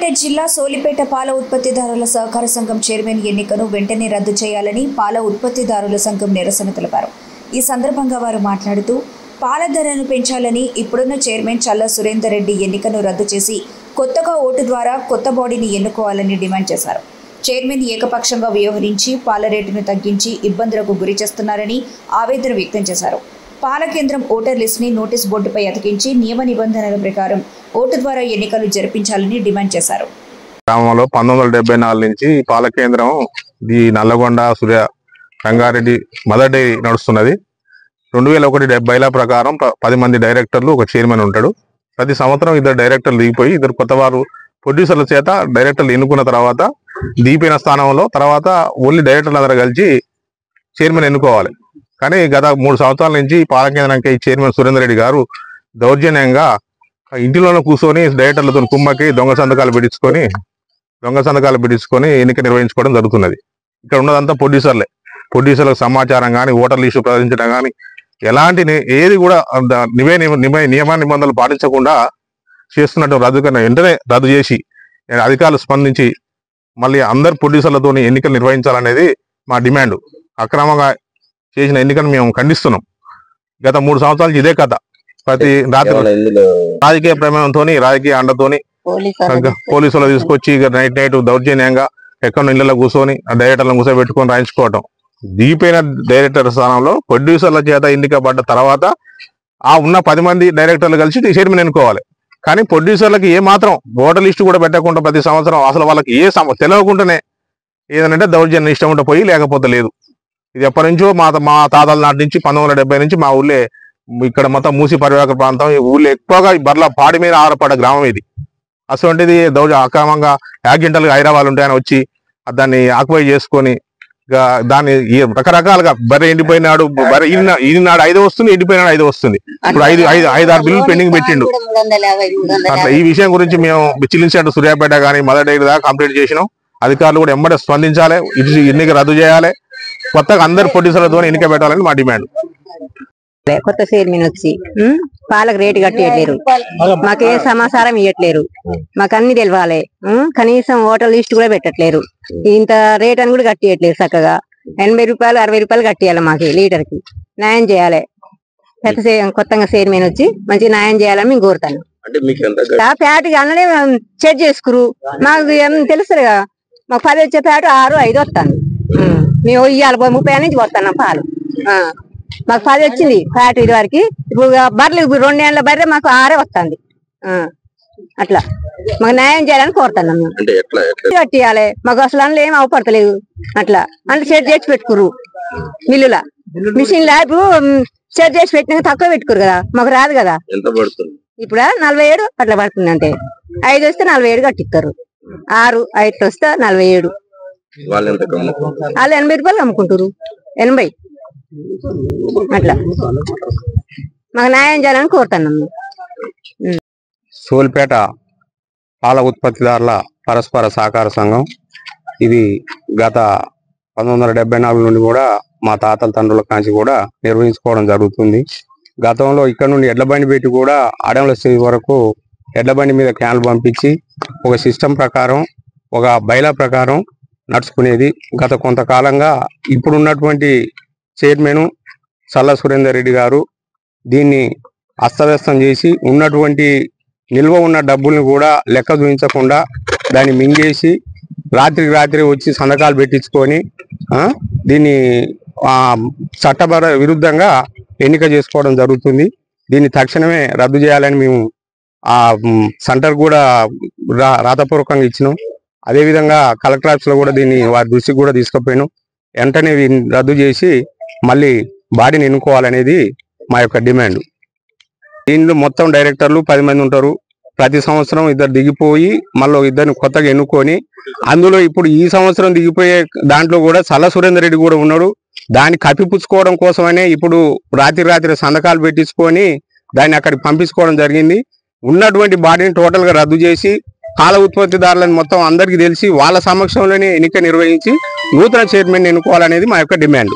సూర్యాపేట జిల్లా సోలిపేట పాల ఉత్పత్తిదారుల సహకార సంఘం చైర్మన్ ఎన్నికను వెంటనే రద్దు చేయాలని పాల ఉత్పత్తిదారుల సంఘం నిరసన తెలిపారు. ఈ సందర్భంగా వారు మాట్లాడుతూ పాల ధరను పెంచాలని, ఇప్పుడున్న చైర్మన్ చల్లా సురేందర్ రెడ్డి ఎన్నికను రద్దు చేసి కొత్తగా ఓటు ద్వారా కొత్త బాడీని ఎన్నుకోవాలని డిమాండ్ చేశారు. చైర్మన్ ఏకపక్షంగా వ్యవహరించి పాల రేటును తగ్గించి ఇబ్బందులకు గురి చేస్తున్నారని ఆవేదన వ్యక్తం చేశారు. పాల కేంద్రం ఓటర్ లిస్ట్ని నోటీస్ బోర్డుపై అతికించి నియమ నిబంధనల ప్రకారం ఓటు ద్వారా ఎన్నికలు జరిపించాలని డిమాండ్ చేశారు. గ్రామంలో 1974 నుంచి పాల కేంద్రం ఈ నల్లగొండ సూర్య రంగారెడ్డి మదర్ డైరీ నడుస్తున్నది. 2001 బైలా ప్రకారం 10 మంది డైరెక్టర్లు, ఒక చైర్మన్ ఉంటాడు. ప్రతి సంవత్సరం 2 డైరెక్టర్లు దిగిపోయి 2 కొత్త వారు ప్రొడ్యూసర్ల చేత డైరెక్టర్లు ఎన్నుకున్న తర్వాత దిగిపోయిన స్థానంలో తర్వాత ఓన్లీ డైరెక్టర్లు అందరూ కలిసి చైర్మన్ ఎన్నుకోవాలి. కానీ గత 3 సంవత్సరాల నుంచి పాల కేంద్రానికి చైర్మన్ సురేందర్ రెడ్డి గారు దౌర్జన్యంగా ఇంటిలోనే కూర్చొని డైరెక్టర్లతో కుమ్మకి దొంగ సంతకాలు పెట్టించుకొని ఎన్నిక నిర్వహించుకోవడం జరుగుతున్నది. ఇక్కడ ఉన్నదంతా ప్రొడ్యూసర్లకు సమాచారం కానీ, ఓటర్ లిస్టు ప్రదర్శించడం కానీ ఎలాంటి ఏది కూడా నియమ నిబంధనలు పాటించకుండా చేస్తున్నట్టు వెంటనే రద్దు చేసి అధికారులు స్పందించి మళ్ళీ అందరు ప్రొడ్యూసర్లతో ఎన్నికలు నిర్వహించాలనేది మా డిమాండ్. అక్రమంగా చేసిన ఎన్నికను మేము ఖండిస్తున్నాం. గత 3 సంవత్సరాలు ఇదే కథ. ప్రతి రాత్రి రాజకీయ ప్రమేయంతో, రాజకీయ అండతోని పోలీసులు తీసుకొచ్చి నైట్ దౌర్జన్యంగా ఎక్కడ ఇళ్లలో కూర్చొని డైరెక్టర్లను కూర్చోబెట్టుకొని రాయించుకోవటం. దిగిపోయిన డైరెక్టర్ స్థానంలో ప్రొడ్యూసర్ల చేత ఎన్నికబడ్డ తర్వాత ఆ ఉన్న 10 మంది డైరెక్టర్లు కలిసి చైర్మన్ ఎన్నుకోవాలి. కానీ ప్రొడ్యూసర్లకి ఏ మాత్రం ఓటర్ లిస్టు కూడా పెట్టకుండా ప్రతి సంవత్సరం అసలు వాళ్ళకి తెలియకుండానే ఏదనంటే దౌర్జన్యం ఇష్టం ఉంటే పోయి, లేకపోతే లేదు. ఇది ఎప్పటి నుంచో మా తాతల నాటి నుంచి 1970 నుంచి మా ఊళ్ళే ఇక్కడ మొత్తం మూసి పరివాహక ప్రాంతం. ఈ ఊళ్ళో ఎక్కువగా బర్ల పాడి మీద ఆధారపడ్డ గ్రామం ఇది. అటువంటిది అక్రమంగా యాక్సిడెంటల్గా హైదరాబాద్ ఉంటాయని వచ్చి దాన్ని ఆక్యుపై చేసుకొని దాన్ని రకరకాలుగా బర్రె ఎండిపోయినాడు, బర్రె ఈనాడు 5 వస్తుంది, ఎండిపోయినాడు 5 వస్తుంది. ఇప్పుడు 5-6 బిల్లులు పెండింగ్ పెట్టిండు. అట్లా ఈ విషయం గురించి మేము చిల్లించేట సూర్యాపేట కానీ మదర్ డైరీ దాకా కంప్లీట్ చేసినాం. అధికారులు కూడా ఎమ్మడే స్పందించాలి, ఎన్నిక రద్దు చేయాలి, కొత్తగా అందరు ప్రొడ్యూసర్లతో ఎన్నిక పెట్టాలని మా డిమాండ్. కొత్త చైర్మన్ వచ్చి పాలకు రేటు కట్టేయట్లేరు, మాకే సమాచారం ఇవ్వట్లేరు, మాకు అన్ని తెలవాలి. కనీసం ఓటర్ లిస్ట్ కూడా పెట్టట్లేరు. ఇంత రేట్ అని కూడా కట్టేయట్లేరు. చక్కగా 80 రూపాయలు 60 రూపాయలు కట్టేయాలి. మాకు లీటర్కి న్యాయం చేయాలి. కొత్తగా చైర్మన్ వచ్చి మంచి న్యాయం చేయాలని మేము కోరుతాను. ప్యాట్ అన్ననే చెక్ చేసుకురు, మాకు తెలుస్తుందిగా. మాకు 10 వచ్చే ప్యాట్ 6, 5 వస్తాను. మేము ఇవాళ 30 నుంచి వస్తున్నాం పాలు. మాకు 10 వచ్చింది ఫ్యాట్ ఇది వరకు. ఇప్పుడు బర్రెలు 2 ఏళ్ళ బర్రె మాకు 6 వస్తుంది. అట్లా మాకు న్యాయం చేయాలని కోరుతున్నాం. మేము కట్టియాలి. మాకు అసలు అందులో ఏం అవపడతలేదు. అట్లా అందులో సెట్ చేసి పెట్టుకురు మిల్లుల మిషన్లా. ఇప్పుడు సెట్ చేసి పెట్టినాక తక్కువ పెట్టుకురు కదా, మాకు రాదు కదా. ఇప్పుడు 47 అట్లా పడుతుంది. అంటే 5 వస్తే 47 కట్టిస్తారు. 6, 5 వస్తే 47. వాళ్ళు 80 రూపాయలు అమ్ముకుంటారు. 80 అట్లా మాకు న్యాయం చేయాలని కోరుతున్నాము. సోలిపేట పాల ఉత్పత్తిదారుల పరస్పర సహకార సంఘం ఇది గత 1974 నుండి కూడా మా తాతల తండ్రుల కాంచి కూడా నిర్వహించుకోవడం జరుగుతుంది. గతంలో ఇక్కడ నుండి ఎడ్ల బండి పెట్టి కూడా ఆడెంల స్టేజ్ వరకు ఎడ్ల బండి మీద క్యాన్లు పంపించి ఒక సిస్టమ్ ప్రకారం, ఒక బైలా ప్రకారం నడుచుకునేది. గత కొంతకాలంగా ఇప్పుడున్నటువంటి చైర్మన్ చల్లా సురేందర్ రెడ్డి గారు దీన్ని అస్తవ్యస్తం చేసి ఉన్నటువంటి నిల్వ ఉన్న డబ్బుల్ని కూడా లెక్క చూపించకుండా దాన్ని మింగేసి రాత్రి వచ్చి సంతకాలు పెట్టించుకొని దీన్ని చట్టబద్ధ విరుద్ధంగా ఎన్నిక చేసుకోవడం జరుగుతుంది. దీన్ని తక్షణమే రద్దు చేయాలని మేము ఆ సెంటర్ కూడా రాతపూర్వకంగా ఇచ్చినాం. అదేవిధంగా కలెక్టర్ ఆఫీస్లో కూడా దీన్ని వారి దృష్టికి కూడా తీసుకుపోయాను. వెంటనే రద్దు చేసి మళ్ళీ బాడీని ఎన్నుకోవాలనేది మా యొక్క డిమాండ్. దీనిలో మొత్తం డైరెక్టర్లు 10 మంది ఉంటారు. ప్రతి సంవత్సరం 2 దిగిపోయి మళ్ళీ 2 కొత్తగా ఎన్నుకొని, అందులో ఇప్పుడు ఈ సంవత్సరం దిగిపోయే దాంట్లో కూడా చల్లా సురేందర్ రెడ్డి కూడా ఉన్నాడు. దాన్ని కప్పిపుచ్చుకోవడం కోసమనే ఇప్పుడు రాత్రి సంతకాలు పెట్టించుకొని దాన్ని అక్కడికి పంపించుకోవడం జరిగింది. ఉన్నటువంటి బాడీని టోటల్గా రద్దు చేసి పాల ఉత్పత్తిదారులను మొత్తం అందరికీ తెలిసి వాళ్ళ సమక్షంలోనే ఎన్నిక నిర్వహించి నూతన చైర్మన్ ఎన్నుకోవాలనేది మా యొక్క డిమాండ్.